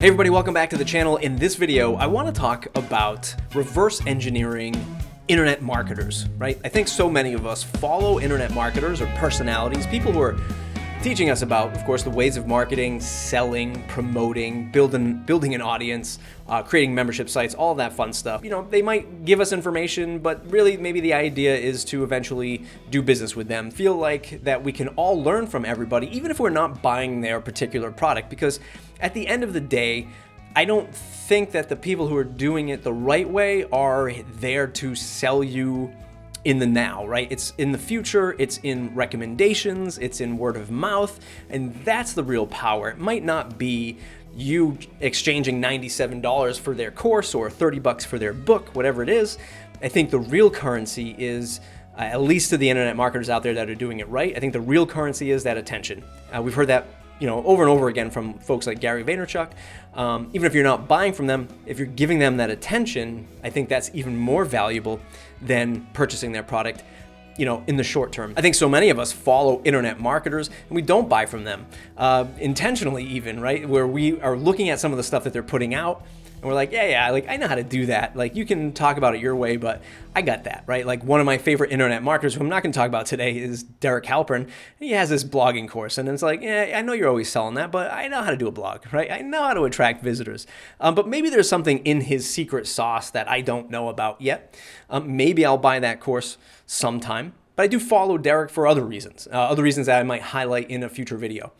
Hey everybody, welcome back to the channel. In this video, I want to talk about reverse engineering internet marketers, right? I think so many of us follow internet marketers or personalities, people who are teaching us about, of course, the ways of marketing, selling, promoting, building an audience, creating membership sites, all that fun stuff. You know, they might give us information, but really maybe the idea is to eventually do business with them. Feel like that we can all learn from everybody, even if we're not buying their particular product, because at the end of the day, I don't think that the people who are doing it the right way are there to sell you in the now, right? It's in the future, it's in recommendations, it's in word of mouth, and that's the real power. It might not be you exchanging $97 for their course or $30 for their book, whatever it is. I think the real currency is, at least to the internet marketers out there that are doing it right, I think the real currency is that attention. We've heard that over and over again from folks like Gary Vaynerchuk. Even if you're not buying from them, if you're giving them that attention, I think that's even more valuable than purchasing their product, in the short term. I think so many of us follow internet marketers and we don't buy from them, intentionally even, right? Where we are looking at some of the stuff that they're putting out and we're like, yeah, like I know how to do that. Like you can talk about it your way, but I got that, right? Like one of my favorite internet marketers who I'm not going to talk about today is Derek Halpern. He has this blogging course and it's like, yeah, I know you're always selling that, but I know how to do a blog, right? I know how to attract visitors. But maybe there's something in his secret sauce that I don't know about yet. Maybe I'll buy that course sometime. But I do follow Derek for other reasons that I might highlight in a future video.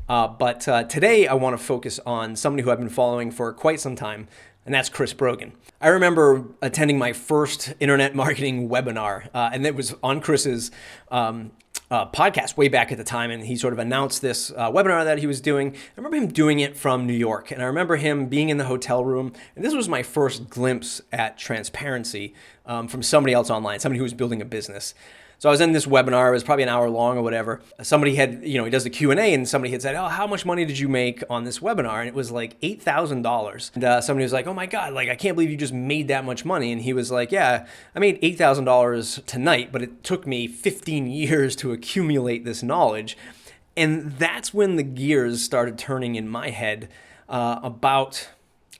But today I want to focus on somebody who I've been following for quite some time, and that's Chris Brogan. I remember attending my first internet marketing webinar, and it was on Chris's podcast way back at the time, and he sort of announced this webinar that he was doing. I remember him doing it from New York, and I remember him being in the hotel room, and this was my first glimpse at transparency from somebody else online, somebody who was building a business. So I was in this webinar, it was probably an hour long or whatever. Somebody had, he does the Q&A and somebody had said, oh, how much money did you make on this webinar? And it was like $8,000. And somebody was like, oh my God, like I can't believe you just made that much money. And he was like, yeah, I made $8,000 tonight, but it took me 15 years to accumulate this knowledge. And that's when the gears started turning in my head about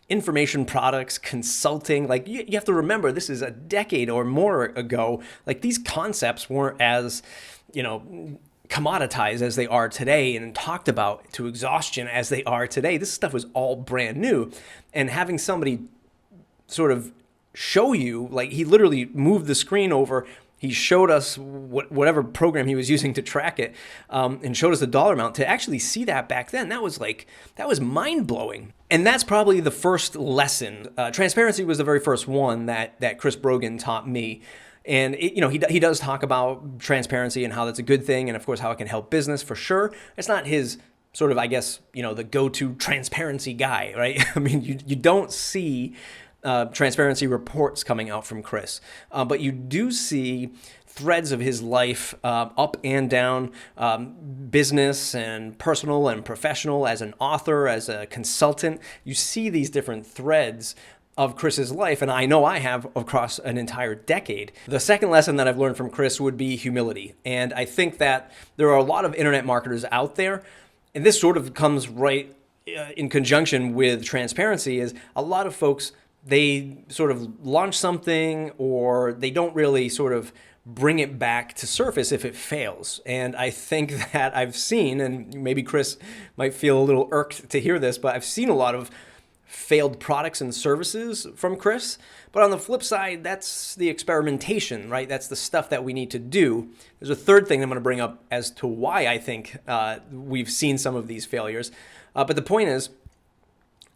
information products, consulting. Like you have to remember, this is a decade or more ago. Like these concepts weren't as, commoditized as they are today and talked about to exhaustion as they are today. This stuff was all brand new. And having somebody sort of show you, like he literally moved the screen over, he showed us whatever program he was using to track it, and showed us the dollar amount. To actually see that back then, that was mind-blowing. And that's probably the first lesson. Transparency was the very first one that Chris Brogan taught me. And he does talk about transparency and how that's a good thing, and of course how it can help business for sure. It's not his sort of, I guess, the go-to transparency guy, right? I mean, you don't see transparency reports coming out from Chris. But you do see threads of his life, up and down, business and personal and professional, as an author, as a consultant. You see these different threads of Chris's life, and I know I have across an entire decade. The second lesson that I've learned from Chris would be humility. And I think that there are a lot of internet marketers out there, and this sort of comes right in conjunction with transparency, is a lot of folks, they sort of launch something or they don't really sort of bring it back to surface if it fails. And I think that I've seen, and maybe Chris might feel a little irked to hear this, but I've seen a lot of failed products and services from Chris. But on the flip side, that's the experimentation, right? That's the stuff that we need to do. There's a third thing I'm going to bring up as to why I think we've seen some of these failures. But the point is,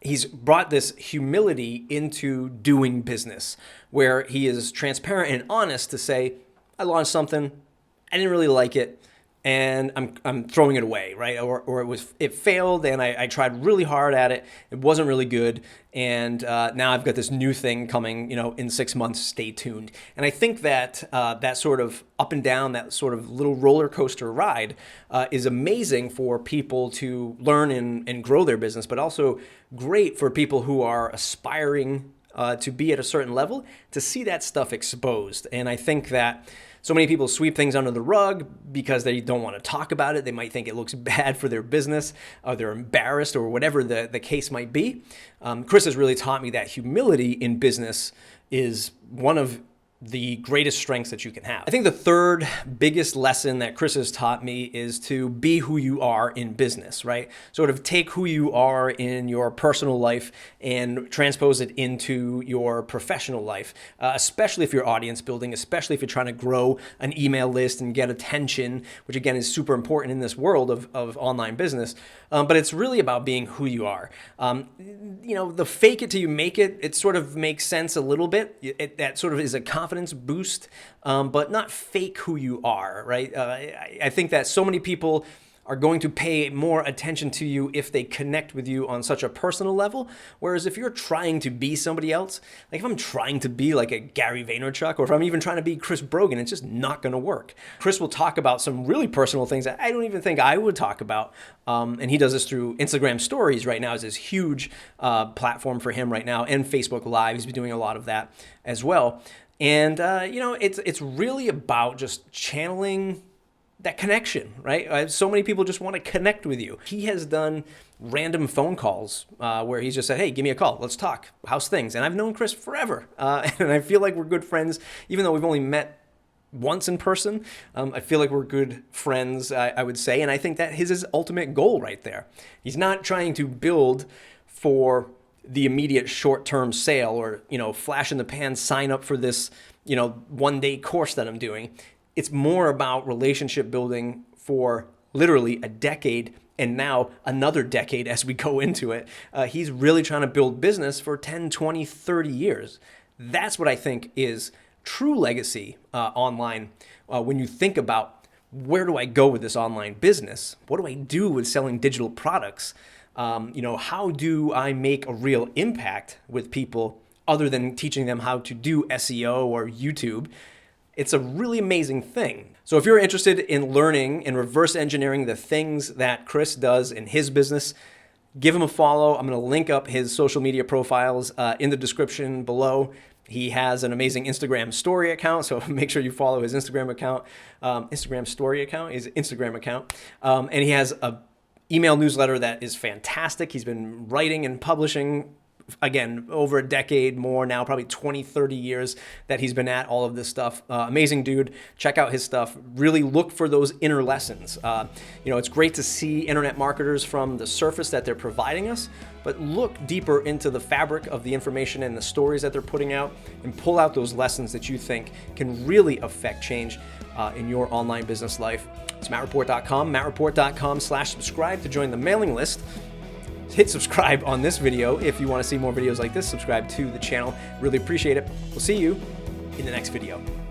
he's brought this humility into doing business, where he is transparent and honest to say, I launched something, I didn't really like it, and I'm throwing it away, right? Or it failed, and I tried really hard at it. It wasn't really good, and now I've got this new thing coming, in 6 months. Stay tuned. And I think that that sort of up and down, that sort of little roller coaster ride, is amazing for people to learn and grow their business, but also great for people who are aspiring to be at a certain level to see that stuff exposed. And I think that so many people sweep things under the rug because they don't want to talk about it. They might think it looks bad for their business, or they're embarrassed, or whatever the case might be. Chris has really taught me that humility in business is one of the greatest strengths that you can have. I think the third biggest lesson that Chris has taught me is to be who you are in business, right? Sort of take who you are in your personal life and transpose it into your professional life, especially if you're audience building, especially if you're trying to grow an email list and get attention, which again is super important in this world of online business. But it's really about being who you are. The fake it till you make it, it sort of makes sense a little bit. That sort of is a confidence boost, but not fake who you are, right? I think that so many people are going to pay more attention to you if they connect with you on such a personal level. Whereas if you're trying to be somebody else, like if I'm trying to be like a Gary Vaynerchuk, or if I'm even trying to be Chris Brogan, it's just not going to work. Chris will talk about some really personal things that I don't even think I would talk about. And he does this through Instagram stories right now. Is this huge platform for him right now, and Facebook Live. He's been doing a lot of that as well. And, it's really about just channeling that connection, right? So many people just want to connect with you. He has done random phone calls where he's just said, hey, give me a call. Let's talk. How's things? And I've known Chris forever. And I feel like we're good friends, even though we've only met once in person. I feel like we're good friends, I would say. And I think that his ultimate goal right there. He's not trying to build for the immediate short-term sale or, flash in the pan, sign up for this, one-day course that I'm doing. It's more about relationship building for literally a decade, and now another decade as we go into it. He's really trying to build business for 10, 20, 30 years. That's what I think is true legacy online. When you think about, where do I go with this online business? What do I do with selling digital products? How do I make a real impact with people other than teaching them how to do SEO or YouTube? It's a really amazing thing. So if you're interested in learning and reverse engineering the things that Chris does in his business, give him a follow. I'm going to link up his social media profiles in the description below. He has an amazing Instagram story account, so make sure you follow his Instagram account. Instagram story account, his Instagram account. And he has a email newsletter that is fantastic. He's been writing and publishing, again, over a decade more now, probably 20, 30 years that he's been at all of this stuff. Amazing dude. Check out his stuff. Really look for those inner lessons. It's great to see internet marketers from the surface that they're providing us, but look deeper into the fabric of the information and the stories that they're putting out and pull out those lessons that you think can really affect change in your online business life. It's mattreport.com, mattreport.com/subscribe to join the mailing list. Hit subscribe on this video if you want to see more videos like this. Subscribe to the channel. Really appreciate it. We'll see you in the next video.